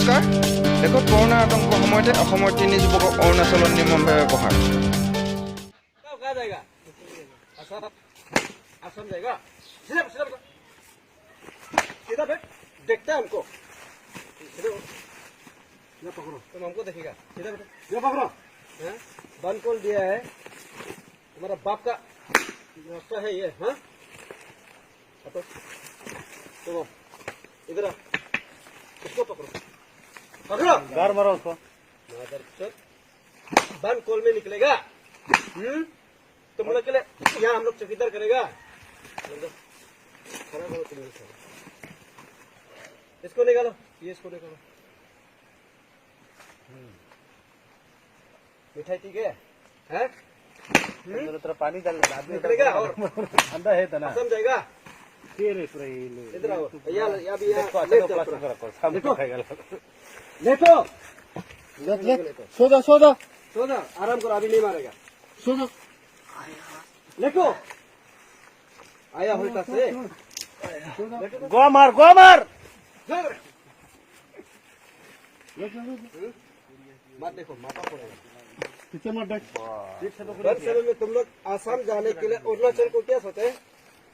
নমস্কাৰ দেখো কৰোনা আতংকৰ সময়তে অসমৰ 3 যুৱকক অৰুণাচলত নিৰ্মমভাৱে বহাৰ देखता है हमको ये पकड़ो तुम हमको देखिएगा सीधा बेटा ये पकड़ो बंद खोल दिया है तुम्हारा बाप का रास्ता है ये हाँ हटो तुम इधर आ इसको पकड़ो पकड़ो गार मारो उसको बंद खोल में निकलेगा तुम लोग के लिए यहाँ हम लोग चौकीदार करेगा खड़ा करो तुम लोग इसको निकालो ये इसको निकालो मिठाई ठीक है हैं तेरा पानी डाल निकलेगा और ठंडा है तना समझेगा फिर इधर आओ या भी लेटो सो जा आराम करो अभी नहीं मारेगा सो जा लेटो आया उल्टा से गो मार मत देखो मापा पड़ेगा पीछे मत देख में तुम लोग आसाम जाने के लिए अरुणाचल को क्या सोचे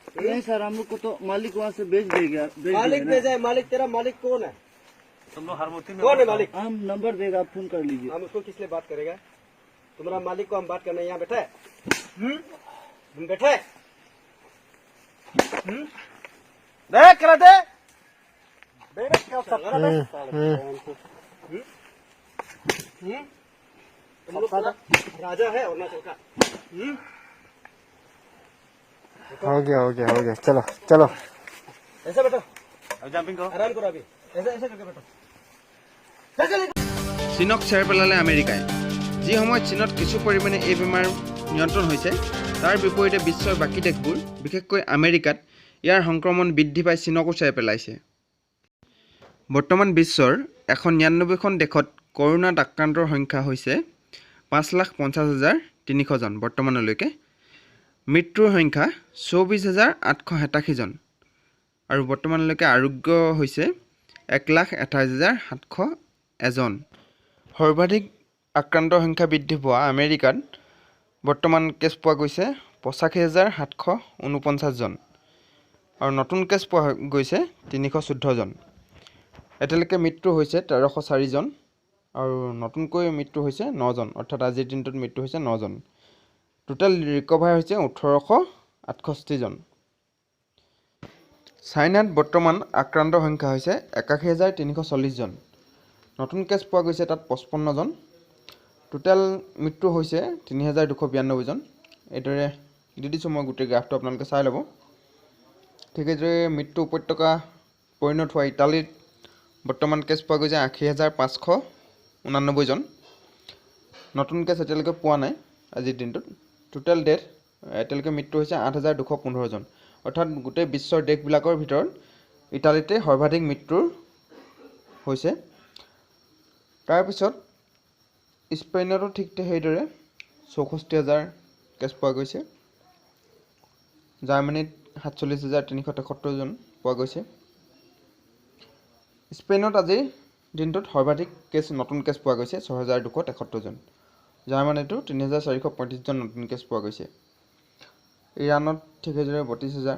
नहीं सर हम लोग को तो मालिक वहाँ से भेज देगा मालिक भेजा है मालिक तेरा मालिक कौन है तुम लोग हरमोती में कौन है मालिक हम नंबर देगा आप फोन कर लीजिए हम उसको किस लिए बात करेगा तुम्हारा मालिक को हम बात करने यहाँ बैठा है तुम बैठे देख कर दे तुम लोग राजा है अरुणाचल का हो गया चलो ऐसा बैठो जंपिंग करो आराम करो अभी ऐसा करके बैठो চীনক চেৰ পেলালে আমেৰিকাই যি সময়ত চীনত কিছু পৰিমাণে এই বেমাৰ নিয়ন্ত্ৰণ হৈছে তাৰ বিপৰীতে বিশ্বৰ বাকী দেশবোৰ বিশেষকৈ আমেৰিকাত ইয়াৰ সংক্ৰমণ বৃদ্ধি পাই চীনকো চেৰ পেলাইছে বৰ্তমান বিশ্বৰ 199খন দেশত কৰোনাত আক্ৰান্তৰ সংখ্যা হৈছে 5,50,300 জন বৰ্তমানলৈকে মৃত্যুৰ সংখ্যা 24,887 জন আৰু বৰ্তমানলৈকে আৰোগ্য হৈছে 1,28,701 জন সৰ্বাধিক আক্ৰান্তৰ সংখ্যা বৃদ্ধি পোৱা আমেৰিকাত বৰ্তমান কেছ পোৱা গৈছে 85,749 জন আৰু নতুন কেছ পোৱা গৈছে 314 জন এতিয়ালৈকে মৃত্যু হৈছে 1304 জন আৰু নতুনকৈ মৃত্যু হৈছে 9 জন অৰ্থাৎ আজিৰ দিনটোত মৃত্যু হৈছে 9 জন টোটাল ৰিকভাৰ হৈছে 1868 জন চাইনাত বৰ্তমান আক্ৰান্তৰ সংখ্যা হৈছে 81,340 জন নতুন কেছ পোৱা গৈছে তাত 55 জন টোটাল মৃত্যু হৈছে 3,292 জন এদৰে দি দিছোঁ মই গোটেই গ্ৰাফটো আপোনালোকে চাই ল'ব ঠিক আছে মৃত্যু উপত্যকা পৰিণত হোৱা ইটালীত বৰ্তমান কেছ পোৱা গৈছে 80,589 জন নতুন কেছ এতিয়ালৈকে পোৱা নাই আজিৰ দিনটোত টোটাল ডেথ এতিয়ালৈকে মৃত্যু হৈছে 8,215 জন অৰ্থাৎ গোটেই বিশ্বৰ দেশবিলাকৰ ভিতৰত ইটালীতে সৰ্বাধিক মৃত্যু হৈছে তাৰপিছত স্পেইনতো ঠিক সেইদৰে 64,000 কেছ পোৱা গৈছে জাৰ্মানীত 47,373 জন পোৱা গৈছে স্পেইনত আজিৰ দিনটোত সৰ্বাধিক কেছ নতুন কেছ পোৱা গৈছে 6,273 জন জাৰ্মানীতো 3,435 জন নতুন কেছ পোৱা গৈছে ইৰাণত ঠিক সেইদৰে 32,000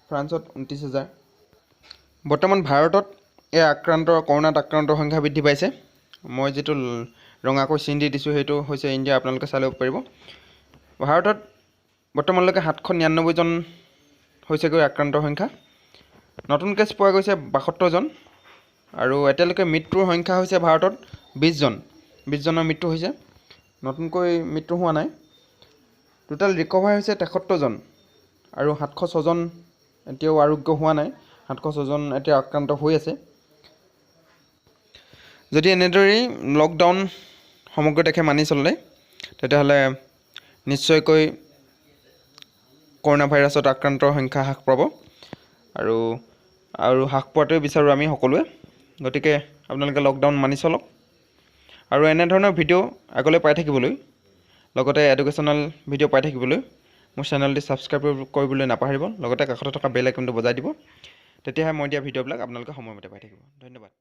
ফ্ৰান্সত 29,000 বৰ্তমান ভাৰতত এই কৰোনাত আক্ৰান্তৰ সংখ্যা বৃদ্ধি পাইছে মই যেটো ৰঙাকৈ চিন দি দিছোঁ সেইটো হৈছে ইণ্ডিয়া আপোনালোকে চাই ল'ব পাৰিব ভাৰতত বৰ্তমানলৈকে 799 জন হৈছেগৈ আক্ৰান্তৰ সংখ্যা নতুন কেছ পোৱা গৈছে 72 জন আৰু এতিয়ালৈকে মৃত্যুৰ সংখ্যা হৈছে ভাৰতত 20 জনৰ মৃত্যু হৈছে নতুনকৈ মৃত্যু হোৱা নাই টোটাল ৰিকভাৰ হৈছে 73 জন আৰু 706 জন এতিয়াও আৰোগ্য হোৱা নাই 706 জন এতিয়া আক্ৰান্ত হৈ আছে যদি এনেদৰেই লকডাউন সমগ্ৰ দেশে মানি চলে তেতিয়াহ'লে নিশ্চয়কৈ কৰোনা ভাইৰাছত আক্ৰান্তৰ সংখ্যা হ্ৰাস পাব আৰু হ্ৰাস পোৱাটোৱে বিচাৰোঁ আমি সকলোৱে গতিকে আপোনালোকে লকডাউন মানি চলক আৰু এনেধৰণৰ ভিডিঅ' আগলৈ পাই থাকিবলৈ লগতে এডুকেশ্যনেল ভিডিঅ' পাই থাকিবলৈ মোৰ চেনেলটি সাবস্ক্ৰাইব কৰিবলৈ নাপাহৰিব লগতে কাষতে থকা বেল আইকনটো বজাই দিব তেতিয়াহে মই দিয়া ভিডিঅ'বিলাক আপোনালোকে সময়মতে পাই থাকিব ধন্যবাদ